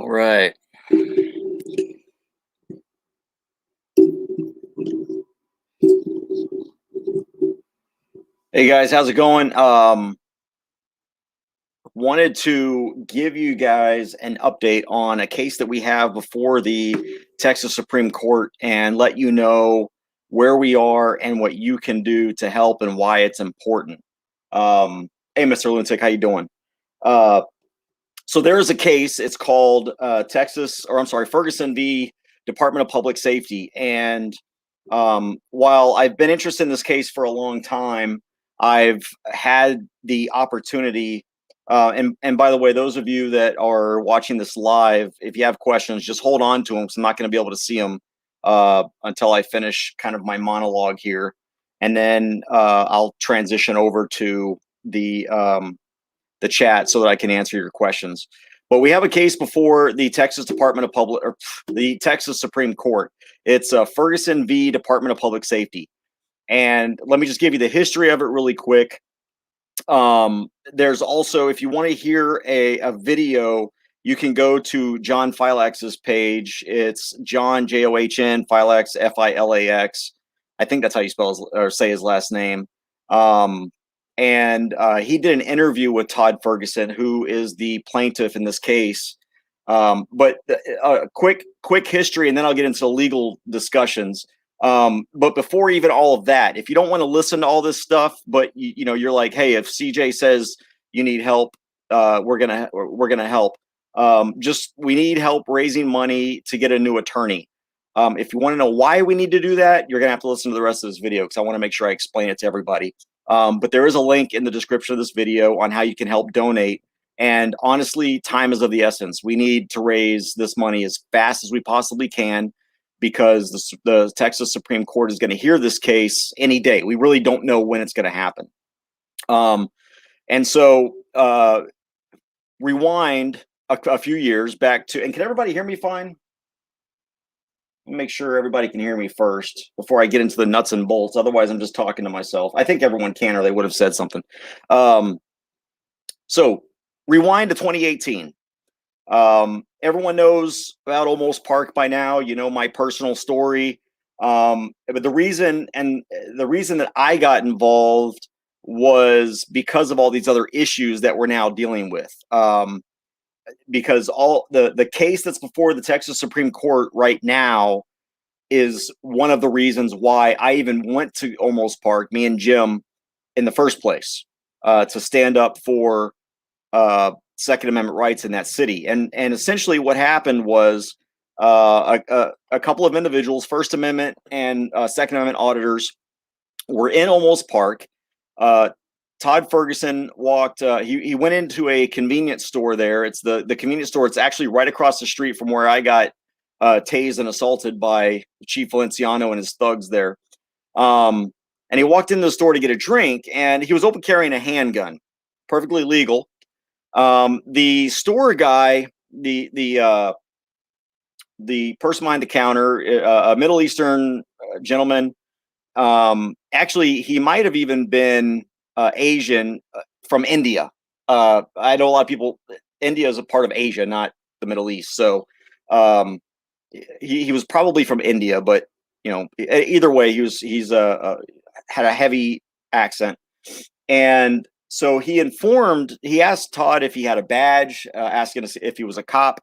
All right. Hey guys, how's it going? Wanted to give you guys an update on a case that we have before the Texas Supreme Court and let you know where we are and what you can do to help and why it's important. Hey, Mr. Lunatic, how you doing? Uh, so there is a case. It's called Ferguson v. Department of Public Safety. And while I've been interested in this case for a long time, I've had the opportunity. And by the way, those of you that are watching this live, if you have questions, just hold on to them because I'm not going to be able to see them until I finish kind of my monologue here, and then I'll transition over to the chat so that I can answer your questions. But we have a case before the Texas Department of Public or the Texas Supreme Court. It's Ferguson v. Department of Public Safety. And let me just give you the history of it really quick. There's also, if you want to hear a video, you can go to John Filax's page. It's John John Filax Filax. I think that's how you spell his, or say his last name. And he did an interview with Todd Ferguson, who is the plaintiff in this case. But quick history, and then I'll get into legal discussions. But before even all of that, if you don't want to listen to all this stuff, but you know, you're like, hey, if CJ says you need help, we're gonna help. We need help raising money to get a new attorney. If you want to know why we need to do that, you're gonna have to listen to the rest of this video because I want to make sure I explain it to everybody. But there is a link in the description of this video on how you can help donate. And honestly, time is of the essence. We need to raise this money as fast as we possibly can because the Texas Supreme Court is going to hear this case any day. We really don't know when it's going to happen. And so rewind a few years back to, and can everybody hear me fine? Make sure everybody can hear me first before I get into the nuts and bolts. Otherwise, I'm just talking to myself. I think everyone can, or they would have said something. So rewind to 2018. Everyone knows about Olmos Park by now. You know my personal story. But the reason that I got involved was because of all these other issues that we're now dealing with. Because all the case that's before the Texas Supreme Court right now is one of the reasons why I even went to Olmos Park, me and Jim, in the first place, to stand up for Second Amendment rights in that city. And essentially what happened was a couple of individuals, First Amendment and Second Amendment auditors, were in Olmos Park. Todd Ferguson walked. He went into a convenience store there. It's the convenience store. It's actually right across the street from where I got tased and assaulted by Chief Valenciano and his thugs there. And he walked into the store to get a drink, and he was open carrying a handgun, perfectly legal. The store guy, the person behind the counter, a Middle Eastern gentleman. Actually, he might have even been Asian from India. I know a lot of people. India is a part of Asia, not the Middle East. So he was probably from India, but you know, either way, he's had a heavy accent, and so he asked Todd if he had a badge, asking if he was a cop.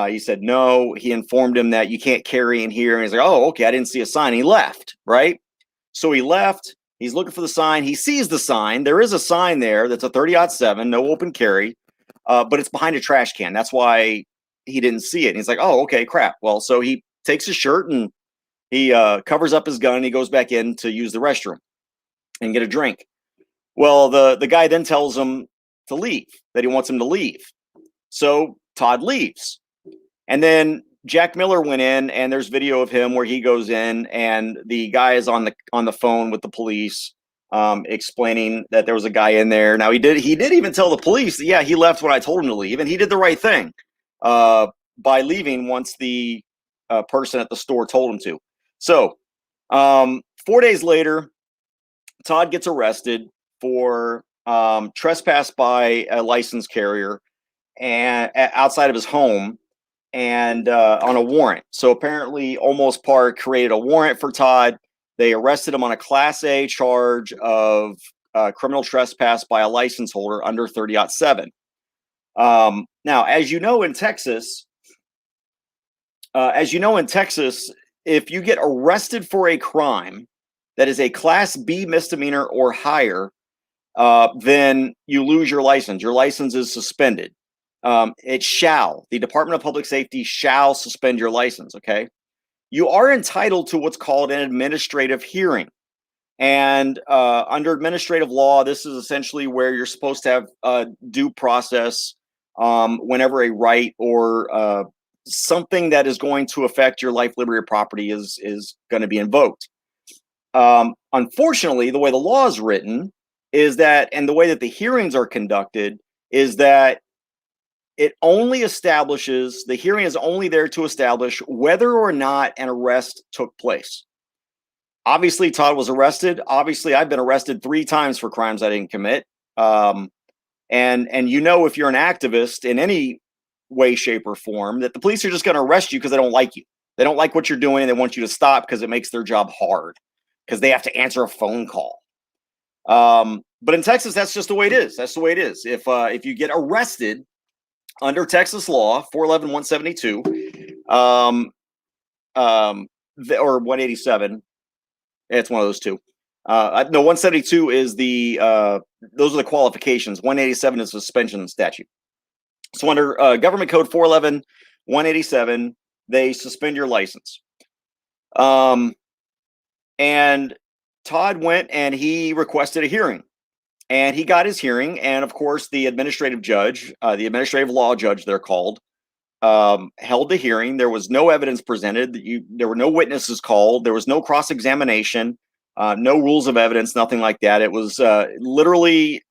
He said no. He informed him that you can't carry in here, and he's like, oh, okay, I didn't see a sign. He left, right? So he left. He's looking for the sign. He sees the sign. There is a sign there that's a 30-07, no open carry, but it's behind a trash can. That's why he didn't see it. And he's like, oh, okay, crap. Well, so he takes his shirt and he covers up his gun and he goes back in to use the restroom and get a drink. Well, the guy then tells him to leave, that he wants him to leave. So Todd leaves. And then Jack Miller went in, and there's video of him where he goes in, and the guy is on the phone with the police, explaining that there was a guy in there. Now he did even tell the police that, yeah, he left when I told him to leave, and he did the right thing by leaving once the person at the store told him to. So 4 days later, Todd gets arrested for trespass by a licensed carrier and outside of his home. and on a warrant. So apparently, Almost Park created a warrant for Todd. They arrested him on a Class A charge of criminal trespass by a license holder under 30-7. Now, as you know, in Texas, if you get arrested for a crime that is a Class B misdemeanor or higher, then you lose your license. Your license is suspended. The Department of Public Safety shall suspend your license. Okay. You are entitled to what's called an administrative hearing. And under administrative law, this is essentially where you're supposed to have due process whenever a right or something that is going to affect your life, liberty, or property is going to be invoked. Unfortunately, the way the law is written is that, and the way that the hearings are conducted is that the hearing is only there to establish whether or not an arrest took place. Obviously, Todd was arrested. Obviously, I've been arrested 3 times for crimes I didn't commit. And if you're an activist in any way, shape, or form, that the police are just going to arrest you because they don't like you. They don't like what you're doing, and they want you to stop because it makes their job hard because they have to answer a phone call. But in Texas, that's just the way it is. That's the way it is. If you get arrested under Texas law, 411-172, or 187, it's one of those two. No, 172 is those are the qualifications. 187 is suspension statute. So under Government Code 411-187, they suspend your license. And Todd went and he requested a hearing. And he got his hearing. And of course, the administrative judge, the administrative law judge, they're called, held the hearing. There was no evidence presented. There were no witnesses called. There was no cross-examination, no rules of evidence, nothing like that. It was literally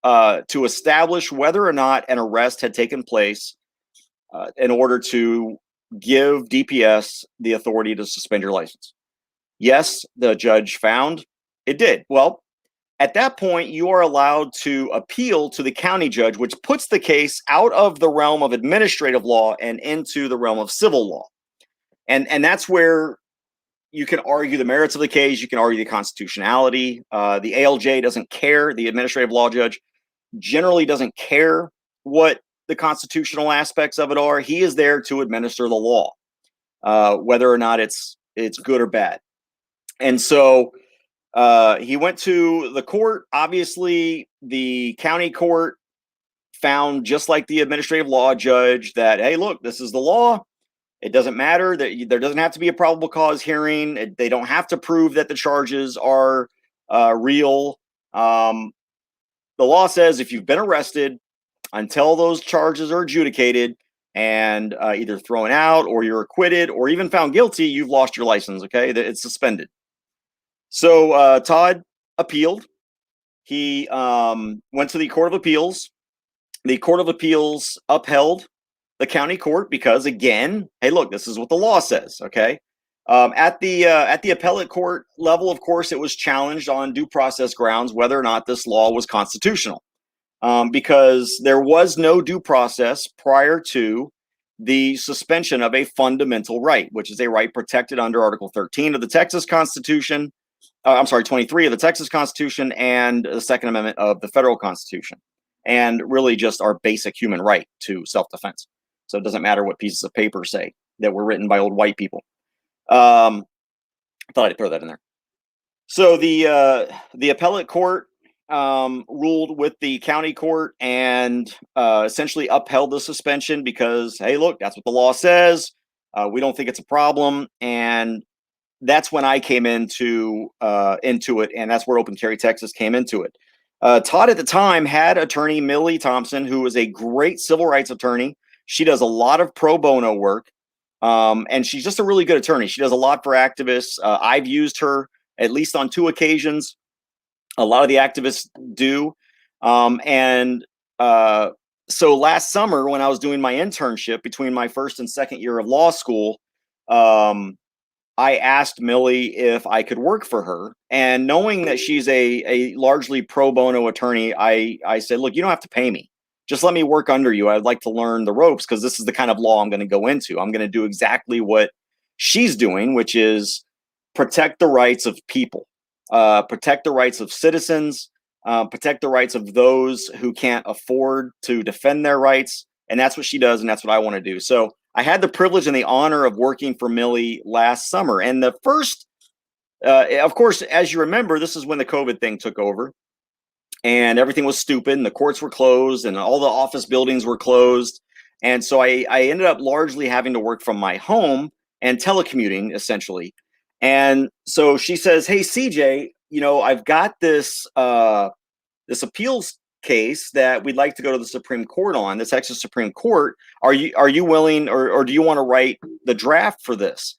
to establish whether or not an arrest had taken place in order to give DPS the authority to suspend your license. Yes, the judge found it did. Well, at that point, you are allowed to appeal to the county judge, which puts the case out of the realm of administrative law and into the realm of civil law. And that's where you can argue the merits of the case. You can argue the constitutionality. The ALJ doesn't care. The administrative law judge generally doesn't care what the constitutional aspects of it are. He is there to administer the law, whether or not it's good or bad. And so he went to the court. Obviously, the county court found, just like the administrative law judge, that, hey, look, this is the law. It doesn't matter that there doesn't have to be a probable cause hearing. They don't have to prove that the charges are real. The law says if you've been arrested, until those charges are adjudicated and either thrown out or you're acquitted or even found guilty, you've lost your license. Okay, it's suspended. So Todd appealed. He went to the Court of Appeals. The Court of Appeals upheld the county court because, again, hey, look, this is what the law says. Okay. At the appellate court level, of course, it was challenged on due process grounds whether or not this law was constitutional, because there was no due process prior to the suspension of a fundamental right, which is a right protected under Article 13 of the Texas Constitution. 23 of the Texas Constitution and the Second Amendment of the federal Constitution, and really just our basic human right to self-defense. So it doesn't matter what pieces of paper say that were written by old white people. I thought I'd throw that in there. So the appellate court ruled with the county court and essentially upheld the suspension because, hey, look, that's what the law says. We don't think it's a problem, and that's when I came into it, and that's where Open Carry Texas came into it. Todd at the time had attorney Millie Thompson, who was a great civil rights attorney. She does a lot of pro bono work, and she's just a really good attorney. She does a lot for activists. I've used her at least on 2 occasions. A lot of the activists do. So last summer, when I was doing my internship between my first and second year of law school, I asked Millie if I could work for her, and knowing that she's a largely pro bono attorney, I said, look, you don't have to pay me. just let me work under you. I'd like to learn the ropes because this is the kind of law I'm going to go into. I'm going to do exactly what she's doing, which is protect the rights of people, protect the rights of citizens, protect the rights of those who can't afford to defend their rights. And that's what she does. And that's what I want to do. So I had the privilege and the honor of working for Millie last summer. And the first, of course, as you remember, this is when the COVID thing took over and everything was stupid and the courts were closed and all the office buildings were closed. And so I ended up largely having to work from my home and telecommuting essentially. And so she says, "Hey, CJ, I've got this appeals case that we'd like to go to the Supreme Court on, the Texas Supreme Court. Are you willing, or do you want to write the draft for this?"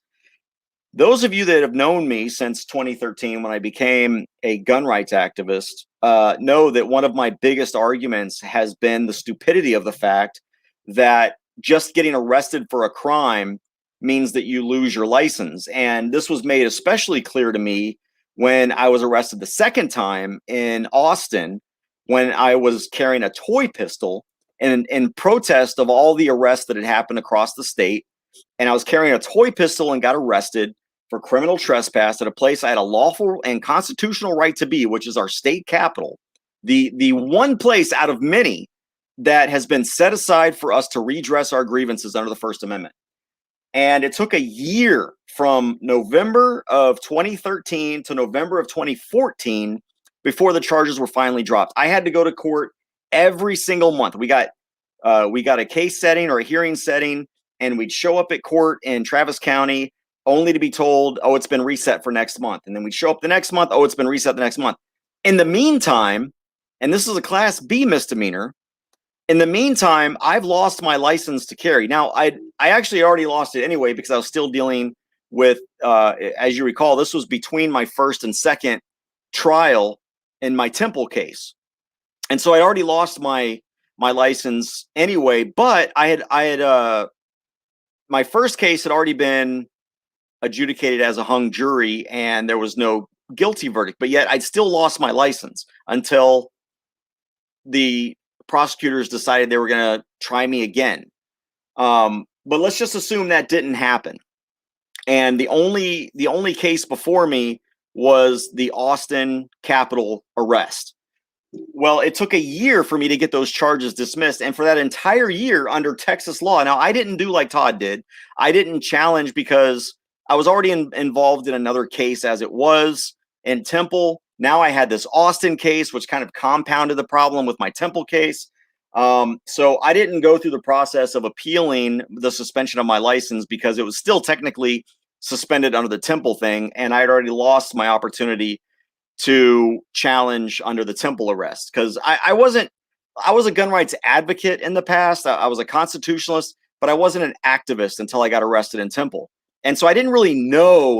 Those of you that have known me since 2013, when I became a gun rights activist, know that one of my biggest arguments has been the stupidity of the fact that just getting arrested for a crime means that you lose your license. And this was made especially clear to me when I was arrested the second time in Austin, when I was carrying a toy pistol in protest of all the arrests that had happened across the state. And I was carrying a toy pistol and got arrested for criminal trespass at a place I had a lawful and constitutional right to be, which is our state capital, the one place out of many that has been set aside for us to redress our grievances under the First Amendment. And it took a year from November of 2013 to November of 2014 before the charges were finally dropped. I had to go to court every single month. We got a case setting or a hearing setting, and we'd show up at court in Travis County only to be told, "Oh, it's been reset for next month." And then we'd show up the next month, "Oh, it's been reset the next month." In the meantime, and this is a Class B misdemeanor, in the meantime, I've lost my license to carry. Now, I actually already lost it anyway because I was still dealing with, as you recall, this was between my first and second trial in my Temple case. And so I already lost my license anyway, but I had my first case had already been adjudicated as a hung jury and there was no guilty verdict, but yet I'd still lost my license until the prosecutors decided they were going to try me again. But let's just assume that didn't happen. And the only case before me was the Austin Capitol arrest. Well, it took a year for me to get those charges dismissed. And for that entire year under Texas law, now I didn't do like Todd did. I didn't challenge because I was already involved in another case as it was in Temple. Now I had this Austin case, which kind of compounded the problem with my Temple case. So I didn't go through the process of appealing the suspension of my license because it was still technically suspended under the Temple thing. And I had already lost my opportunity to challenge under the Temple arrest because I was a gun rights advocate in the past. I was a constitutionalist, but I wasn't an activist until I got arrested in Temple. And so I didn't really know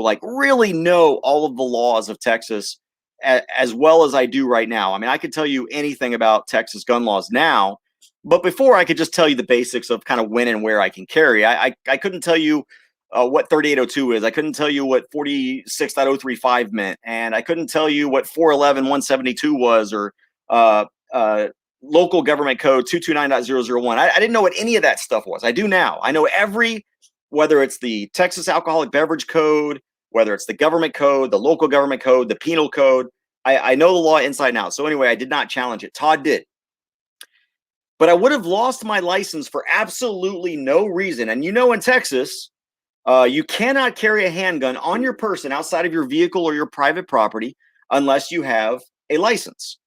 all of the laws of Texas as well as I do right now. I mean, I could tell you anything about Texas gun laws now, but before I could just tell you the basics of kind of when and where I can carry. I couldn't tell you what 3802 is. I couldn't tell you what 46.035 meant. And I couldn't tell you what 411.172 was or local government code 229.001. I didn't know what any of that stuff was. I do now. I know whether it's the Texas Alcoholic Beverage Code, whether it's the government code, the local government code, the penal code. I know the law inside and out. So anyway, I did not challenge it. Todd did. But I would have lost my license for absolutely no reason. And in Texas, you cannot carry a handgun on your person outside of your vehicle or your private property unless you have a license.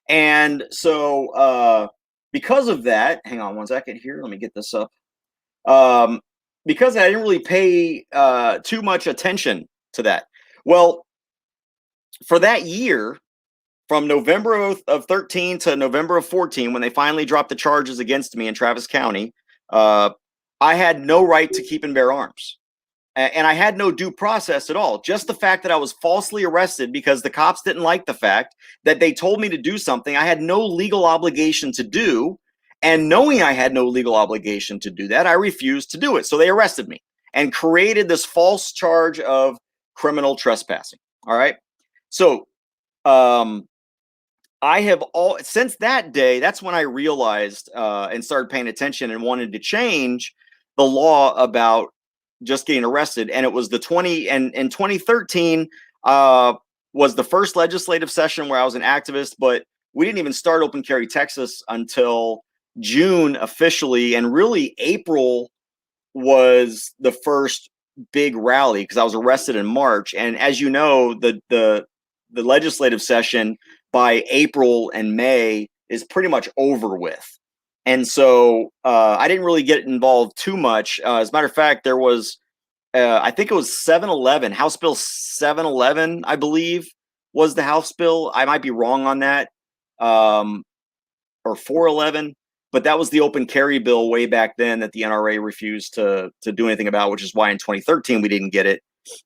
And so because of that, hang on one second here. Let me get this up. Because I didn't really pay too much attention to that. Well, for that year, from November of 13 to November of 14, when they finally dropped the charges against me in Travis County, I had no right to keep and bear arms. And I had no due process at all. Just the fact that I was falsely arrested because the cops didn't like the fact that they told me to do something I had no legal obligation to do. And knowing I had no legal obligation to do that, I refused to do it. So they arrested me and created this false charge of criminal trespassing. All right. So I have all since that day. That's when I realized and started paying attention and wanted to change the law about just getting arrested. And it was the 20 and in 2013 uh, was the first legislative session where I was an activist, but we didn't even start Open Carry Texas until June officially, and really April was the first big rally because I was arrested in March. And as you know, the legislative session by April and May is pretty much over with. And so I didn't really get involved too much. As a matter of fact, there was, I think it was 711, House Bill 711, I believe, was the House bill. I might be wrong on that. Or 411, but that was the open carry bill way back then that the NRA refused to do anything about, which is why in 2013 we didn't get it.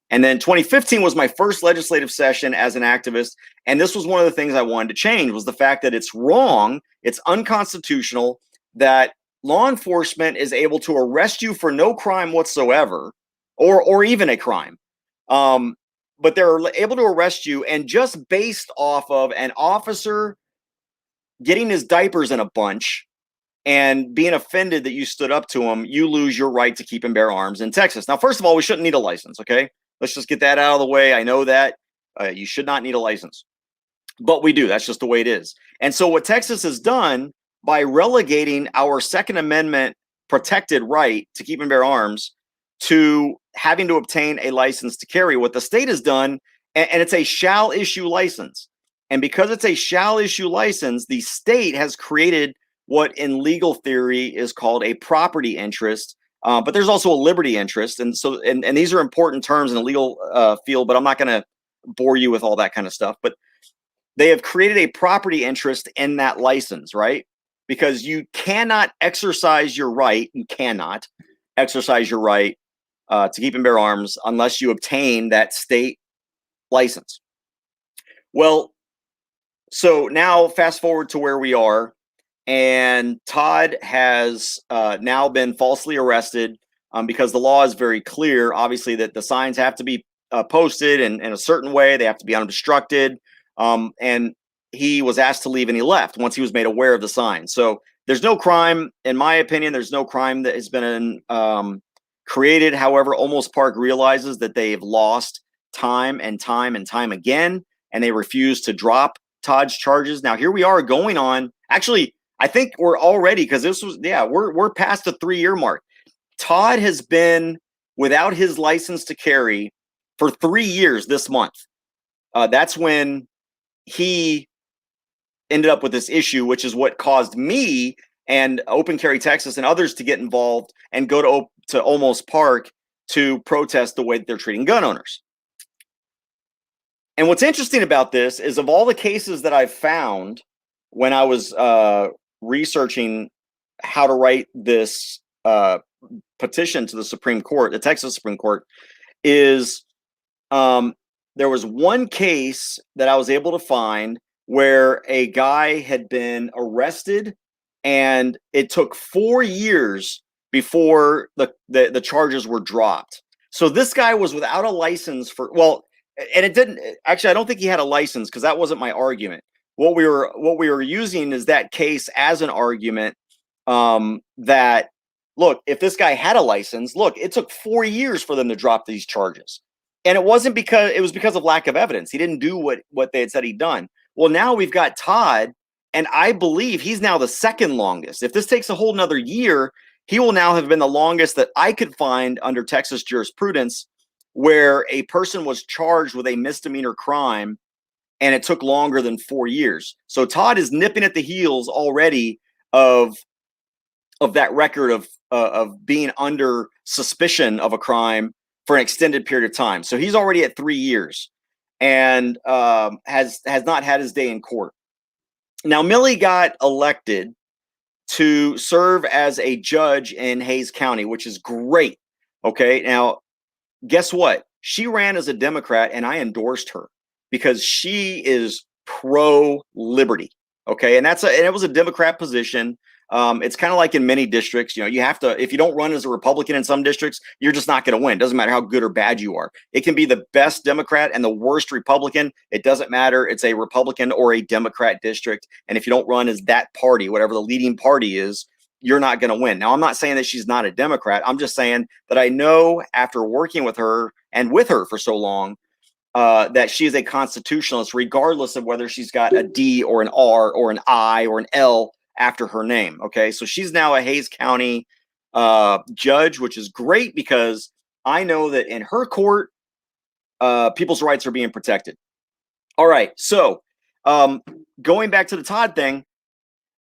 And then 2015 was my first legislative session as an activist, and this was one of the things I wanted to change, was the fact that it's wrong, it's unconstitutional that law enforcement is able to arrest you for no crime whatsoever, or even a crime. But they're able to arrest you, and just based off of an officer getting his diapers in a bunch and being offended that you stood up to him, you lose your right to keep and bear arms in Texas. Now, first of all, we shouldn't need a license, okay? Let's just get that out of the way. I know that you should not need a license, but we do. That's just the way it is. And so what Texas has done by relegating our Second Amendment protected right to keep and bear arms to having to obtain a license to carry, what the state has done, and it's a shall issue license. And because it's a shall issue license, the state has created what in legal theory is called a property interest. But there's also a liberty interest. And so, and these are important terms in the legal field, but I'm not going to bore you with all that kind of stuff. But they have created a property interest in that license, right? Because you cannot exercise your right, to keep and bear arms unless you obtain that state license. Well, so now fast forward to where we are, and Todd has now been falsely arrested because the law is very clear, obviously, that the signs have to be posted in a certain way. They have to be unobstructed. And he was asked to leave, and he left once he was made aware of the signs. So there's no crime, in my opinion, there's no crime that has been created. However, Olmos Park realizes that they've lost time and time and time again, and they refuse to drop Todd's charges. Now, here we are going on. Actually, I think we're already, because this was, we're past the 3-year mark. Todd has been without his license to carry for 3 years this month. That's when he ended up with this issue, which is what caused me and Open Carry Texas and others to get involved and go to Olmos Park to protest the way that they're treating gun owners. And what's interesting about this is, of all the cases that I've found when I was researching how to write this petition to the Supreme Court, the Texas Supreme Court, is there was one case that I was able to find where a guy had been arrested, and it took 4 years before the charges were dropped. So this guy was without a license for, well, and it didn't actually, I don't think he had a license, because that wasn't my argument. What we were using is that case as an argument that, look, if this guy had a license, look, it took 4 years for them to drop these charges. And it was because of lack of evidence. He didn't do what they had said he'd done. Well, now we've got Todd, and I believe he's now the second longest. If this takes a whole nother year, he will now have been the longest that I could find under Texas jurisprudence, where a person was charged with a misdemeanor crime and it took longer than 4 years. So Todd is nipping at the heels already of that record of being under suspicion of a crime for an extended period of time. So he's already at 3 years and has not had his day in court. Now, Millie got elected to serve as a judge in Hays County, which is great. Okay, now guess what? She ran as a Democrat, and I endorsed her because she is pro-liberty. Okay, and it was a Democrat position. It's kind of like in many districts, you have to, if you don't run as a Republican in some districts, you're just not going to win. Doesn't matter how good or bad you are. It can be the best Democrat and the worst Republican. It doesn't matter. It's a Republican or a Democrat district. And if you don't run as that party, whatever the leading party is, you're not going to win. Now, I'm not saying that she's not a Democrat. I'm just saying that I know after working with her and with her for so long, that she is a constitutionalist, regardless of whether she's got a D or an R or an I or an L after her name. Okay, so she's now a Hays County judge, which is great because I know that in her court, people's rights are being protected. All right, so going back to the Todd thing,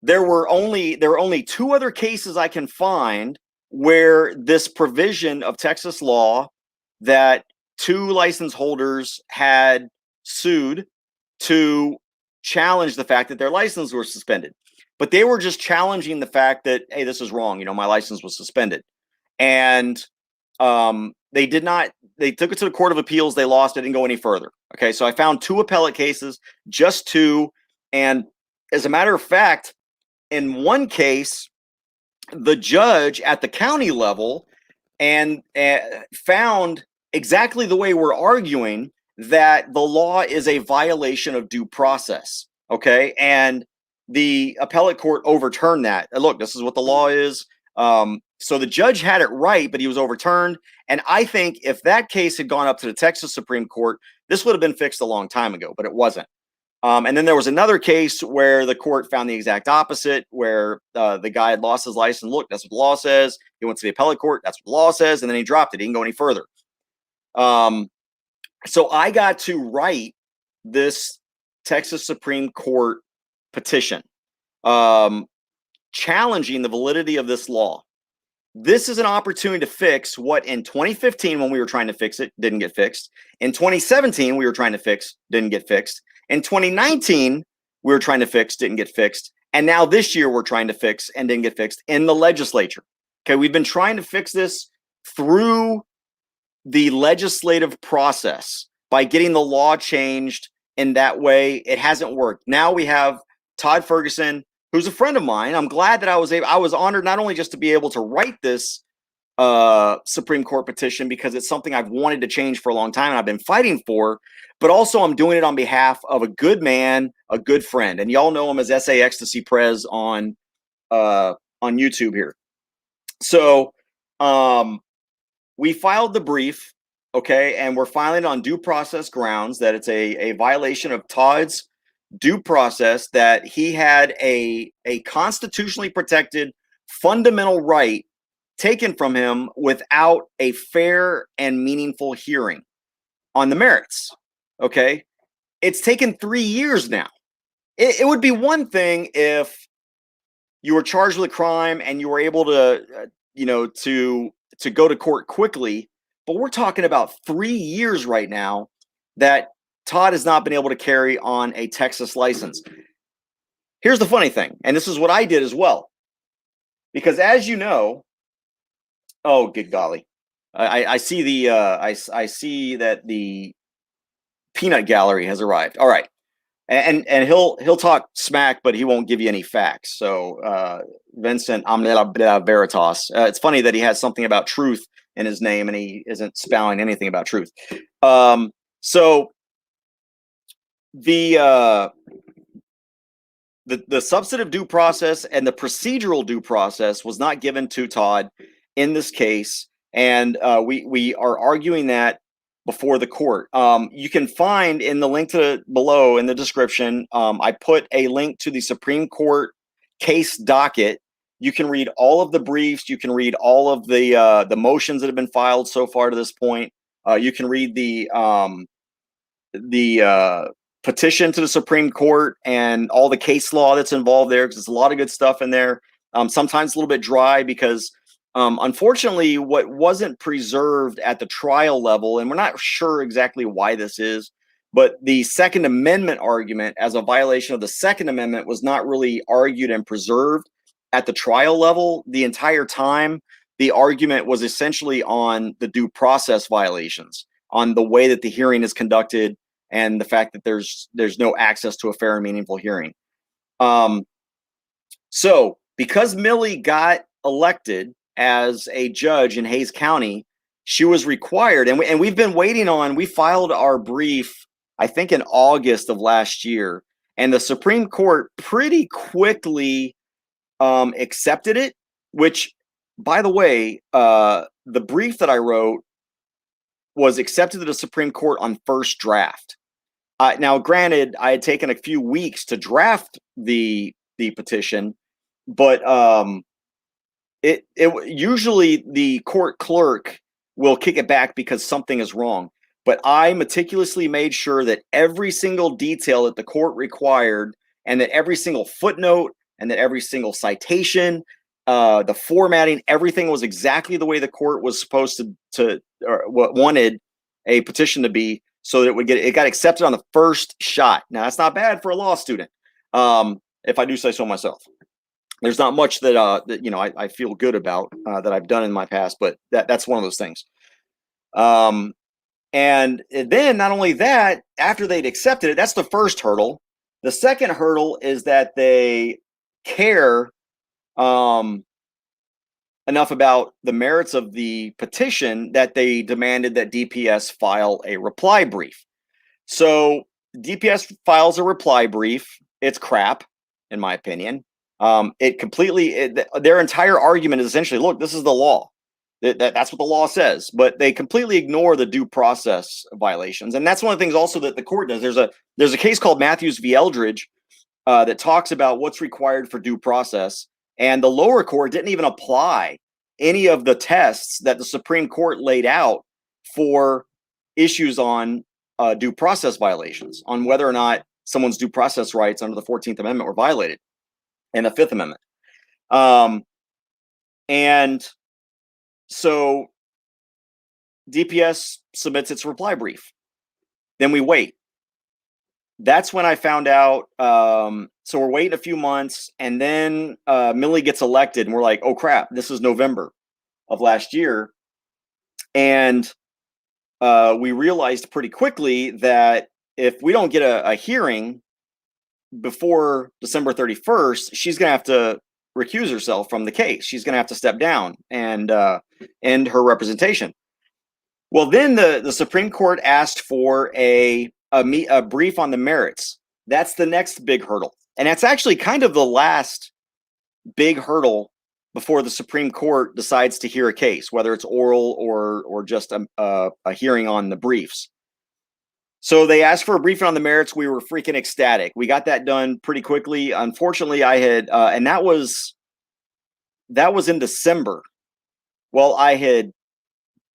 there were only 2 other cases I can find where this provision of Texas law that 2 license holders had sued to challenge the fact that their license were suspended. But they were just challenging the fact that, hey, this is wrong. My license was suspended. And they did not, they took it to the Court of Appeals. They lost it, didn't go any further. Okay, so I found 2 appellate cases, just 2. And as a matter of fact, in one case, the judge at the county level and found exactly the way we're arguing, that the law is a violation of due process. Okay. And the appellate court overturned that. Look, this is what the law is. So the judge had it right, but he was overturned. And I think if that case had gone up to the Texas Supreme Court, this would have been fixed a long time ago, but it wasn't. And then there was another case where the court found the exact opposite, where the guy had lost his license. Look, that's what the law says. He went to the appellate court. That's what the law says. And then he dropped it. He didn't go any further. So I got to write this Texas Supreme Court petition challenging the validity of this law. This is an opportunity to fix what in 2015, when we were trying to fix it, didn't get fixed. In 2017, we were trying to fix, didn't get fixed. In 2019, we were trying to fix, didn't get fixed. And now this year, we're trying to fix and didn't get fixed in the legislature. Okay, we've been trying to fix this through the legislative process by getting the law changed in that way. It hasn't worked. Now we have Todd Ferguson, who's a friend of mine. I'm glad that I was honored not only just to be able to write this Supreme Court petition, because it's something I've wanted to change for a long time and I've been fighting for, but also I'm doing it on behalf of a good man, a good friend. And y'all know him as SA Ecstasy Prez on YouTube here. So we filed the brief, okay, and we're filing it on due process grounds, that it's a violation of Todd's due process, that he had a constitutionally protected fundamental right taken from him without a fair and meaningful hearing on the merits. Okay, it's taken 3 years now. It would be one thing if you were charged with a crime and you were able to, to go to court quickly, but we're talking about 3 years right now that Todd has not been able to carry on a Texas license. Here's the funny thing, and this is what I did as well, because as you know, oh, good golly, I see the I see that the peanut gallery has arrived. All right, and he'll talk smack, but he won't give you any facts. So Vincent Amnela Veritas. It's funny that he has something about truth in his name and he isn't spouting anything about truth. So the substantive due process and the procedural due process was not given to Todd in this case, and we are arguing that before the court. You can find in the link to below in the description, I put a link to the Supreme Court case docket. You can read all of the briefs. You can read all of the motions that have been filed so far to this point. You can read the petition to the Supreme Court and all the case law that's involved there, because there's a lot of good stuff in there. Sometimes a little bit dry because unfortunately what wasn't preserved at the trial level, and we're not sure exactly why this is, but the Second Amendment argument as a violation of the Second Amendment was not really argued and preserved at the trial level. The entire time, the argument was essentially on the due process violations, on the way that the hearing is conducted, and the fact that there's no access to a fair and meaningful hearing. So Because Millie got elected as a judge in Hayes County, she was required, and we've been waiting on. We filed our brief, I think, in August of last year, and the Supreme Court pretty quickly accepted it. Which, by the way, the brief that I wrote was accepted to the Supreme Court on first draft. Now, granted, I had taken a few weeks to draft the petition, but it usually the court clerk will kick it back because something is wrong. But I meticulously made sure that every single detail that the court required, and that every single footnote, and that every single citation, the formatting, everything was exactly the way the court was supposed to or what wanted a petition to be, so that it got accepted on the first shot. Now that's not bad for a law student, if I do say so myself. There's not much that I feel good about that I've done in my past, but that's one of those things. And then not only that, after they'd accepted it, that's the first hurdle. The second hurdle is that they care enough about the merits of the petition that they demanded that DPS file a reply brief. So DPS files a reply brief. It's crap, in my opinion. Their entire argument is essentially, look, this is the law. That's what the law says, but they completely ignore the due process violations. And that's one of the things also that the court does. There's a case called Matthews v. Eldridge that talks about what's required for due process. And the lower court didn't even apply any of the tests that the Supreme Court laid out for issues on due process violations, on whether or not someone's due process rights under the 14th Amendment were violated, and the Fifth Amendment. And so DPS submits its reply brief. Then we wait. That's when I found out. So we're waiting a few months, and then Millie gets elected, and we're like, oh crap, this is November of last year. And we realized pretty quickly that if we don't get a hearing before December 31st, she's going to have to recuse herself from the case. She's going to have to step down and end her representation. Well, then the Supreme Court asked for a brief on the merits. That's the next big hurdle. And that's actually kind of the last big hurdle before the Supreme Court decides to hear a case, whether it's oral or just a hearing on the briefs. So they asked for a briefing on the merits. We were freaking ecstatic. We got that done pretty quickly. Unfortunately, I had, and that was in December. Well, I had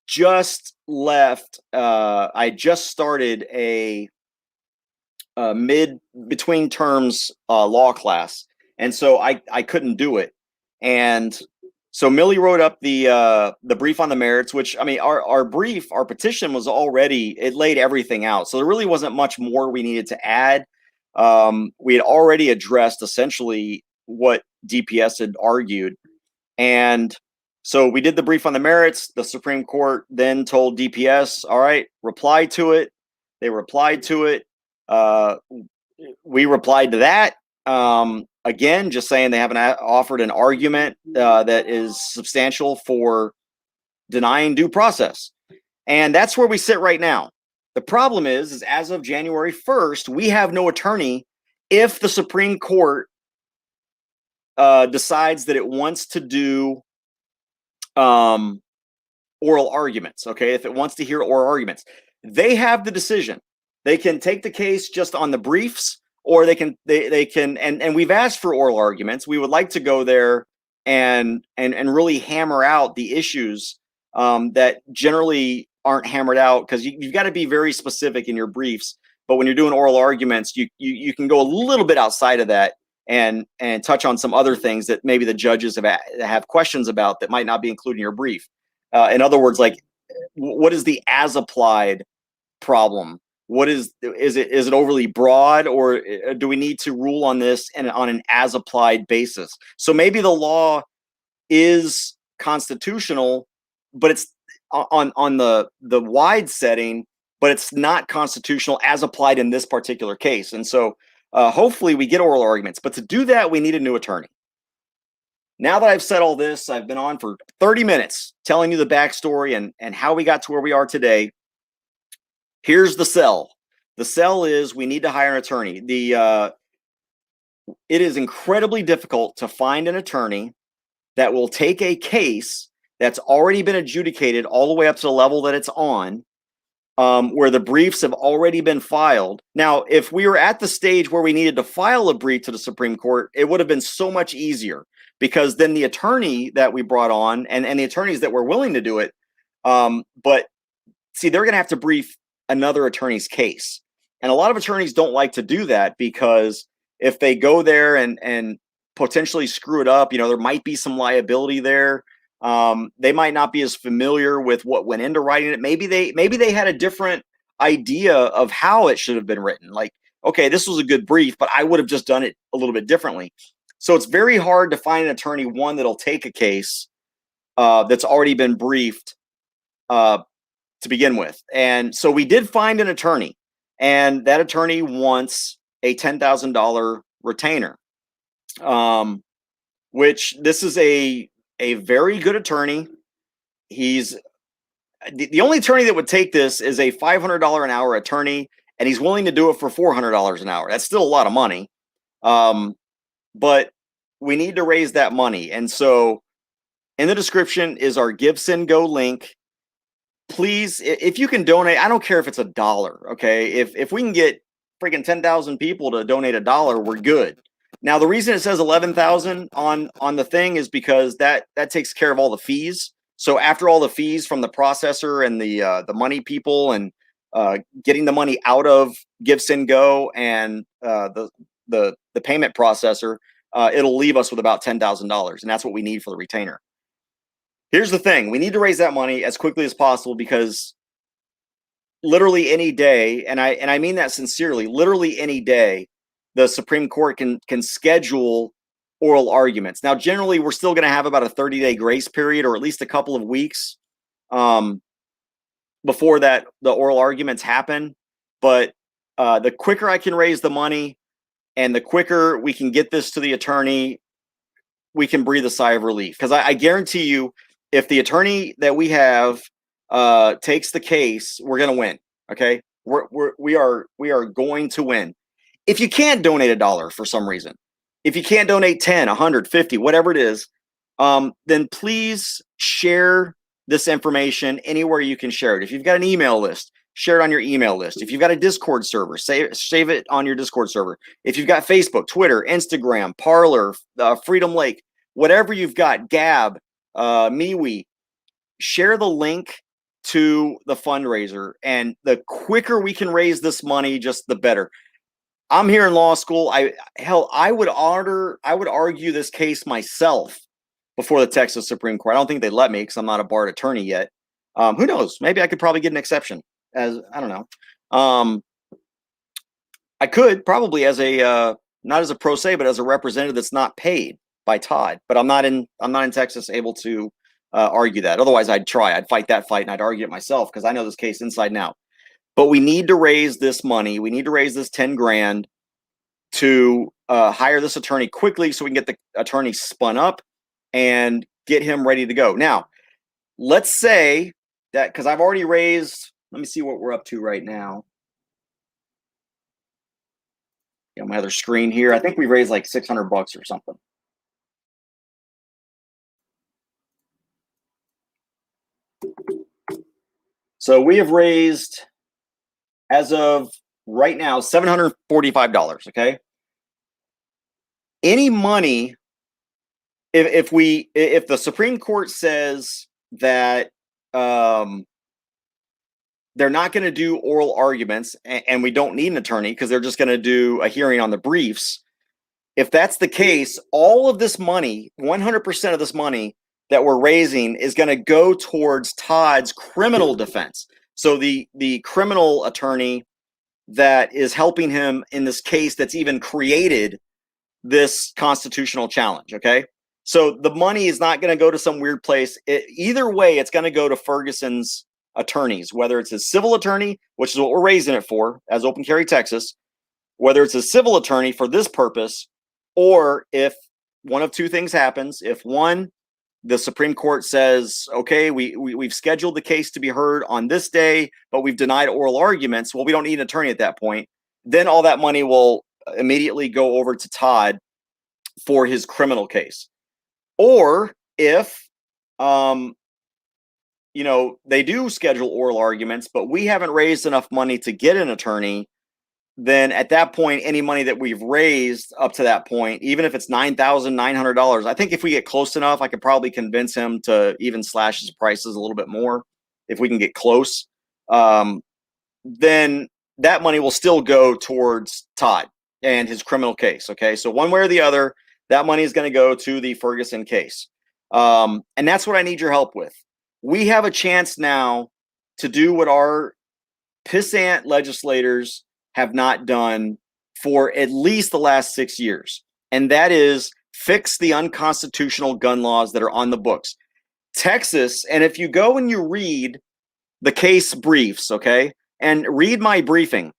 just left. I just started a between terms law class, and so I couldn't do it. And so Millie wrote up the brief on the merits, which, I mean, our petition was already, it laid everything out. So there really wasn't much more we needed to add. We had already addressed essentially what DPS had argued. And so we did the brief on the merits. The Supreme Court then told DPS, all right, reply to it. They replied to it. We replied to that. Again, just saying they haven't offered an argument that is substantial for denying due process. And that's where we sit right now. The problem is as of January 1st, we have no attorney if the Supreme Court decides that it wants to do oral arguments, okay? If it wants to hear oral arguments, they have the decision. They can take the case just on the briefs, or they can and we've asked for oral arguments. We would like to go there and really hammer out the issues that generally aren't hammered out, because you've got to be very specific in your briefs. But when you're doing oral arguments, you can go a little bit outside of that and touch on some other things that maybe the judges have questions about that might not be included in your brief. In other words, like, what is the as applied problem? What is it overly broad, or do we need to rule on this on an as applied basis? So maybe the law is constitutional, but it's on the wide setting, but it's not constitutional as applied in this particular case. And so hopefully we get oral arguments, but to do that, we need a new attorney. Now that I've said all this, I've been on for 30 minutes telling you the backstory and how we got to where we are today. Here's the sell. The sell is we need to hire an attorney. It is incredibly difficult to find an attorney that will take a case that's already been adjudicated all the way up to the level that it's on, where the briefs have already been filed. Now, if we were at the stage where we needed to file a brief to the Supreme Court, it would have been so much easier, because then the attorney that we brought on and the attorneys that were willing to do it, but see, they're going to have to brief another attorney's case. And a lot of attorneys don't like to do that, because if they go there and potentially screw it up, there might be some liability there. They might not be as familiar with what went into writing it. Maybe they had a different idea of how it should have been written. Like, okay, this was a good brief, but I would have just done it a little bit differently. So it's very hard to find an attorney, one, that'll take a case that's already been briefed to begin with. And so we did find an attorney, and that attorney wants a $10,000 retainer, which this is a very good attorney. He's the only attorney that would take this is a $500 an hour attorney, and he's willing to do it for $400 an hour. That's still a lot of money. But we need to raise that money. And so in the description is our Give, Send, Go link. Please, if you can donate, I don't care if it's $1. Okay. If we can get freaking 10,000 people to donate $1, we're good. Now, the reason it says 11,000 on the thing is because that takes care of all the fees. So after all the fees from the processor and the money people and getting the money out of Give, Send, Go and the payment processor, it'll leave us with about $10,000, and that's what we need for the retainer. Here's the thing: we need to raise that money as quickly as possible, because literally any day, and I mean that sincerely, literally any day, the Supreme Court can schedule oral arguments. Now, generally, we're still going to have about a 30-day grace period, or at least a couple of weeks before the oral arguments happen. But the quicker I can raise the money, and the quicker we can get this to the attorney, we can breathe a sigh of relief. Because I guarantee you, if the attorney that we have takes the case, we're going to win. Okay, we are going to win. If you can't donate $1 for some reason, if you can't donate 10, 150, whatever it is, then please share this information anywhere you can share it. If you've got an email list, share it on your email list. If you've got a Discord server, save it on your Discord server. If you've got Facebook, Twitter, Instagram, Parler, Freedom Lake, whatever you've got, Gab, MeWe, share the link to the fundraiser. And the quicker we can raise this money, just the better. I'm here in law school. I would argue this case myself before the Texas Supreme Court. I don't think they'd let me, because I'm not a barred attorney yet. Who knows? Maybe I could probably get an exception. I don't know. I could probably not as a pro se, but as a representative that's not paid by Todd. But I'm not in Texas able to argue that. Otherwise, I'd try. I'd fight that fight, and I'd argue it myself, because I know this case inside and out. But we need to raise this money. We need to raise this 10 grand to hire this attorney quickly, so we can get the attorney spun up and get him ready to go. Now, let's say that, because I've already raised, let me see what we're up to right now. My other screen here. I think we raised like $600 or something. So we have raised, as of right now, $745. Okay. Any money, if the Supreme Court says that they're not going to do oral arguments, and we don't need an attorney because they're just going to do a hearing on the briefs. If that's the case, all of this money, 100% of this money that we're raising, is going to go towards Todd's criminal defense. So the criminal attorney that is helping him in this case that's even created this constitutional challenge. Okay. So the money is not going to go to some weird place. Either way, it's going to go to Ferguson's attorneys, whether it's his civil attorney, which is what we're raising it for as Open Carry Texas, whether it's a civil attorney for this purpose, or if one of two things happens. If one, the Supreme Court says, okay, we've scheduled the case to be heard on this day, but we've denied oral arguments. Well, we don't need an attorney at that point. Then all that money will immediately go over to Todd for his criminal case. Or if, they do schedule oral arguments, but we haven't raised enough money to get an attorney, then at that point, any money that we've raised up to that point, even if it's $9,900, I think if we get close enough, I could probably convince him to even slash his prices a little bit more if we can get close. Then that money will still go towards Todd and his criminal case. Okay, so one way or the other, that money is going to go to the Ferguson case. And that's what I need your help with. We have a chance now to do what our pissant legislators have not done for at least the last 6 years. And that is fix the unconstitutional gun laws that are on the books. Texas, and if you go and you read the case briefs, okay, and read my briefing,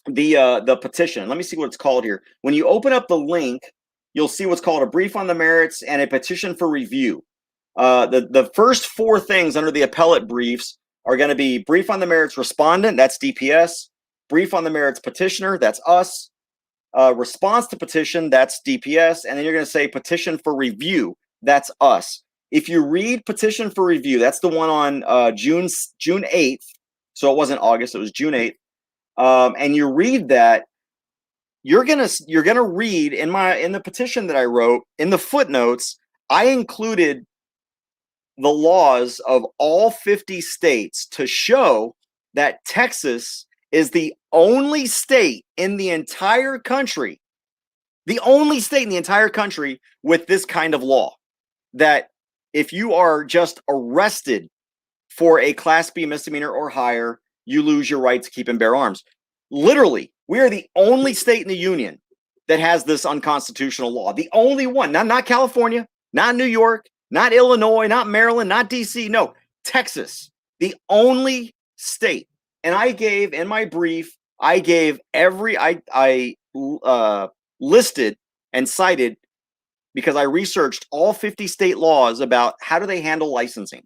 the petition, let me see what it's called here. When you open up the link, you'll see what's called a brief on the merits and a petition for review. The first four things under the appellate briefs are going to be brief on the merits respondent, that's DPS, brief on the merits petitioner, that's us, response to petition, that's DPS, and then you're going to say petition for review, that's us. If you read petition for review, that's the one on June 8th, so it wasn't August, it was June 8th, and you read that, you're gonna read in the petition that I wrote, in the footnotes, I included the laws of all 50 states to show that Texas is the only state in the entire country, with this kind of law, that if you are just arrested for a Class B misdemeanor or higher, you lose your right to keep and bear arms. Literally, we are the only state in the union that has this unconstitutional law. The only one, not California, not New York, not Illinois, not Maryland, not DC. No, Texas, the only state. And I gave in my brief, I listed and cited, because I researched all 50 state laws about how do they handle licensing.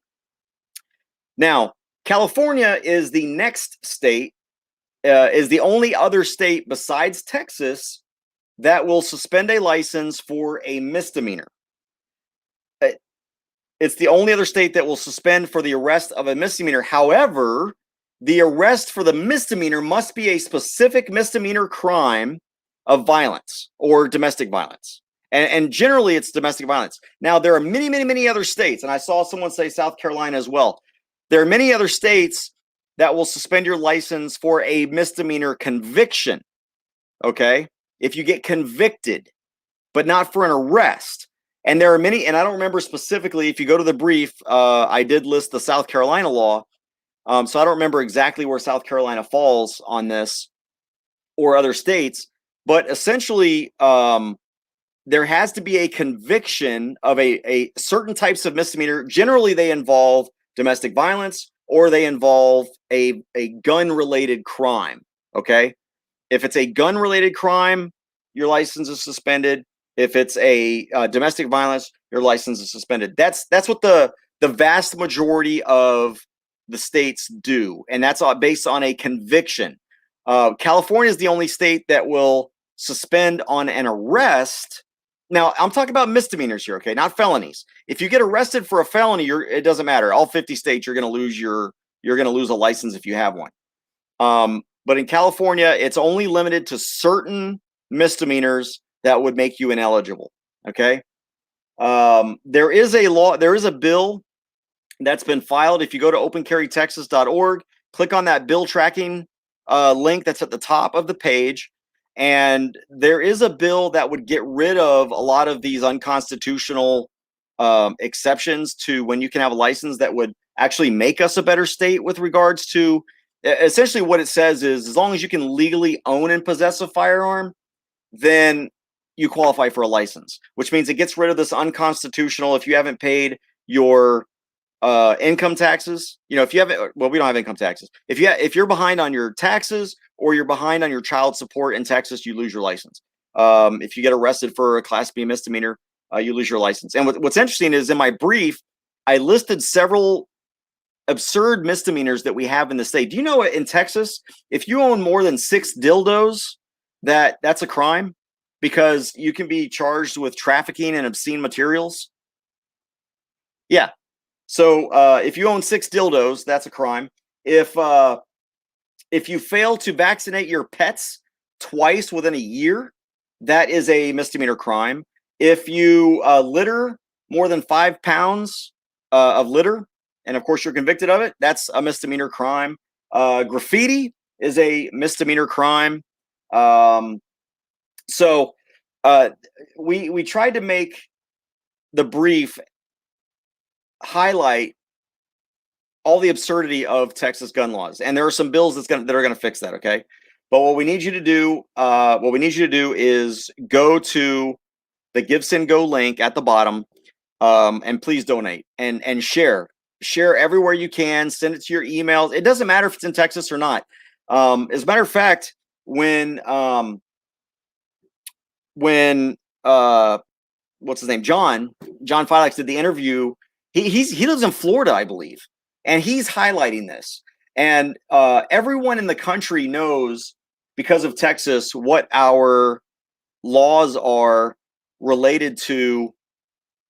Now, California is the next state, is the only other state besides Texas that will suspend a license for a misdemeanor. It's the only other state that will suspend for the arrest of a misdemeanor. However, the arrest for the misdemeanor must be a specific misdemeanor crime of violence or domestic violence. And generally, it's domestic violence. Now, there are many, many, many other states, and I saw someone say South Carolina as well. There are many other states that will suspend your license for a misdemeanor conviction, okay? If you get convicted, but not for an arrest. And there are many, and I don't remember specifically, if you go to the brief, I did list the South Carolina law. So I don't remember exactly where South Carolina falls on this or other states, but essentially there has to be a conviction of a certain types of misdemeanor. Generally, they involve domestic violence or they involve a gun-related crime, okay? If it's a gun-related crime, your license is suspended. If it's a domestic violence, your license is suspended. That's what the vast majority of the states do, and that's based on a conviction. California is the only state that will suspend on an arrest. Now, I'm talking about misdemeanors here, okay, not felonies. If you get arrested for a felony, it doesn't matter. All 50 states, you're going to lose a license if you have one. But in California, it's only limited to certain misdemeanors that would make you ineligible. Okay. There is a bill that's been filed. If you go to opencarrytexas.org, click on that bill tracking link that's at the top of the page. And there is a bill that would get rid of a lot of these unconstitutional exceptions to when you can have a license, that would actually make us a better state with regards to, essentially what it says is, as long as you can legally own and possess a firearm, then you qualify for a license, which means it gets rid of this unconstitutional, if you haven't paid your income taxes, if you haven't, well, we don't have income taxes. If you're behind on your taxes or you're behind on your child support in Texas, you lose your license. If you get arrested for a Class B misdemeanor, you lose your license. And what's interesting is in my brief, I listed several absurd misdemeanors that we have in the state. Do you know in Texas, if you own more than 6 dildos, that's a crime because you can be charged with trafficking and obscene materials? Yeah. So if you own 6 dildos, that's a crime. If you fail to vaccinate your pets twice within a year, that is a misdemeanor crime. If you litter more than 5 pounds of litter, and of course you're convicted of it, that's a misdemeanor crime. Graffiti is a misdemeanor crime. So we tried to make the brief highlight all the absurdity of Texas gun laws, and there are some bills that are going to fix that. Okay, but what we need you to do, is go to the Give, Send, Go link at the bottom, and please donate and share everywhere you can. Send it to your emails. It doesn't matter if it's in Texas or not. As a matter of fact, when what's his name, John Filex did the interview, he lives in Florida, I believe, and he's highlighting this. And everyone in the country knows, because of Texas, what our laws are related to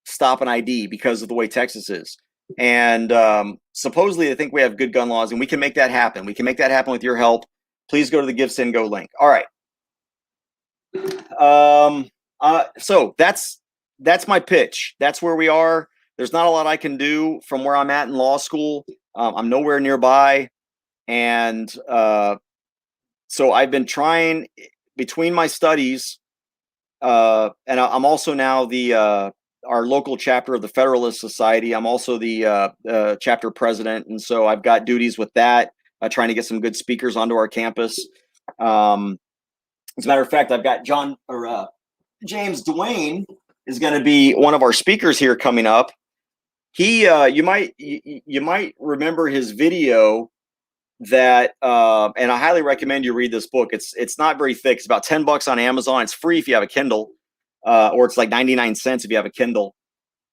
stop an ID because of the way Texas is. And supposedly they think we have good gun laws, and we can make that happen. We can make that happen with your help. Please go to the Give, Send, Go link. All right. So that's my pitch. That's where we are. There's not a lot I can do from where I'm at in law school. I'm nowhere nearby. And so I've been trying between my studies, and I'm also now our local chapter of the Federalist Society. I'm also the chapter president. And so I've got duties with that, trying to get some good speakers onto our campus. As a matter of fact, I've got James Dwayne is going to be one of our speakers here coming up. He, you might remember his video that, and I highly recommend you read this book. It's not very thick. It's about $10 on Amazon. It's free if you have a Kindle, or it's like 99 cents if you have a Kindle.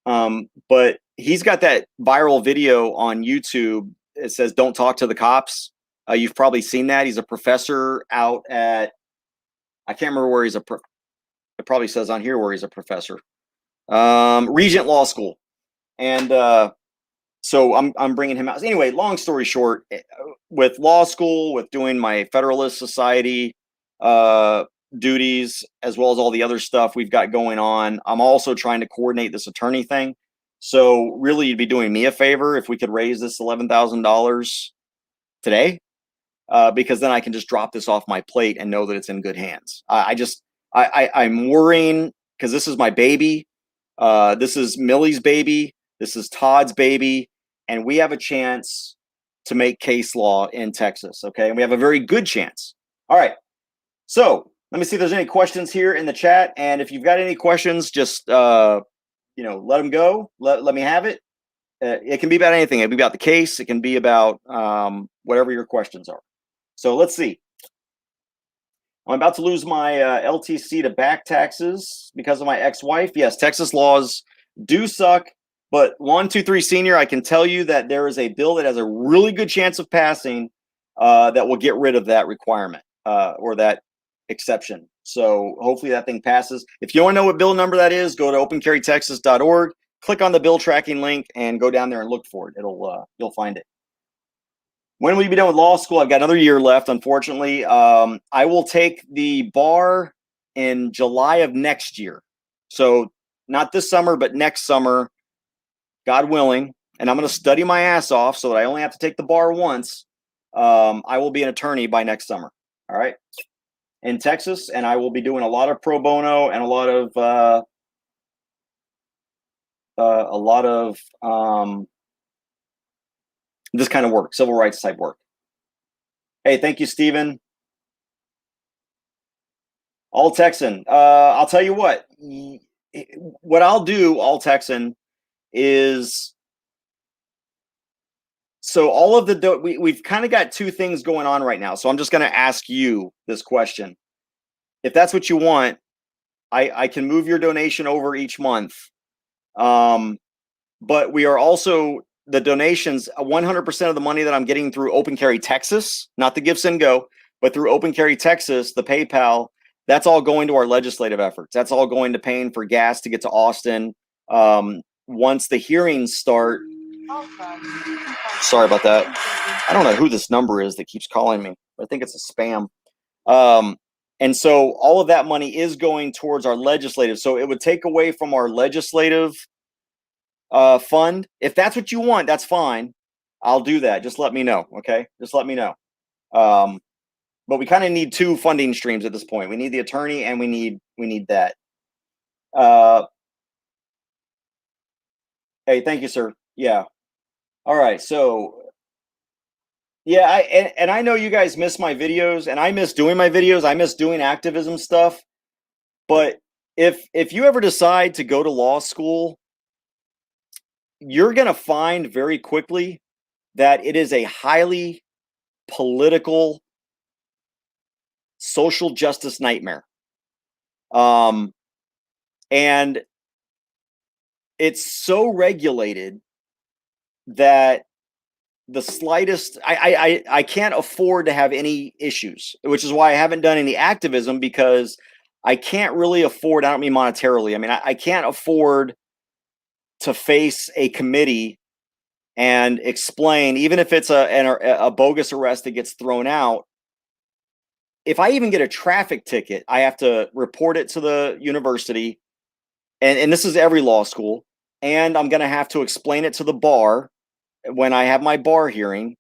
But he's got that viral video on YouTube. It says, "Don't talk to the cops." You've probably seen that. He's a professor out at, I can't remember where it probably says on here where he's a professor. Regent Law School. And so I'm bringing him out. Anyway, long story short, with law school, with doing my Federalist Society duties, as well as all the other stuff we've got going on, I'm also trying to coordinate this attorney thing. So really, you'd be doing me a favor if we could raise this $11,000 today, because then I can just drop this off my plate and know that it's in good hands. I'm worrying because this is my baby. This is Millie's baby. This is Todd's baby. And we have a chance to make case law in Texas. Okay. And we have a very good chance. All right. So let me see if there's any questions here in the chat. And if you've got any questions, just, let them go. Let me have it. It can be about anything. It can be about the case. It can be about whatever your questions are. So let's see. I'm about to lose my LTC to back taxes because of my ex-wife. Yes, Texas laws do suck. But 123 Senior, I can tell you that there is a bill that has a really good chance of passing that will get rid of that requirement or that exception. So hopefully that thing passes. If you want to know what bill number that is, go to opencarrytexas.org, click on the bill tracking link, and go down there and look for it. You'll find it. When will you be done with law school? I've got another year left, unfortunately. I will take the bar in July of next year. So not this summer, but next summer, God willing. And I'm going to study my ass off so that I only have to take the bar once. I will be an attorney by next summer. All right. In Texas. And I will be doing a lot of pro bono and a lot of this kind of work, civil rights type work. Hey, thank you, Stephen. All Texan. I'll tell you what I'll do, all Texan, is so all of we've kind of got two things going on right now. So I'm just going to ask you this question. If that's what you want, I can move your donation over each month. But we are also the donations, 100% of the money that I'm getting through Open Carry Texas, not the Gifts and Go, but through Open Carry Texas, the PayPal, that's all going to our legislative efforts. That's all going to paying for gas to get to Austin. Once the hearings start, sorry about that. I don't know who this number is that keeps calling me. I think it's a spam. And so all of that money is going towards our legislative. So it would take away from our legislative fund. If that's what you want, that's fine. I'll do that. Just let me know. Okay. Just let me know. But we kind of need two funding streams at this point. We need the attorney and we need that. Hey, thank you, sir. Yeah. All right. So yeah, and I know you guys miss my videos, and I miss doing my videos. I miss doing activism stuff. But if you ever decide to go to law school, you're going to find very quickly that it is a highly political social justice nightmare. And it's so regulated that the slightest I can't afford to have any issues, which is why I haven't done any activism, because I can't really afford, I don't mean monetarily, I mean I can't afford to face a committee and explain, even if it's a bogus arrest that gets thrown out. If I even get a traffic ticket, I have to report it to the university, and this is every law school, and I'm going to have to explain it to the bar when I have my bar hearing,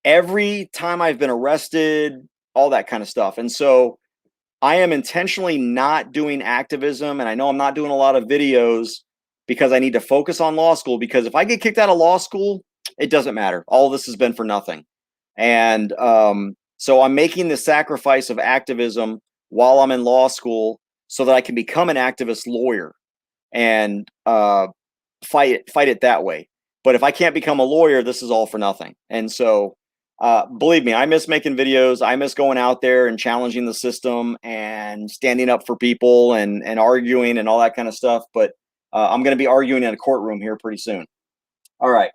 every time I've been arrested, all that kind of stuff. And so I am intentionally not doing activism, and I know I'm not doing a lot of videos because I need to focus on law school, because if I get kicked out of law school, it doesn't matter. All this has been for nothing. And so I'm making the sacrifice of activism while I'm in law school so that I can become an activist lawyer and fight it that way. But if I can't become a lawyer, this is all for nothing. And so, believe me, I miss making videos. I miss going out there and challenging the system and standing up for people and arguing and all that kind of stuff. But I'm going to be arguing in a courtroom here pretty soon. All right.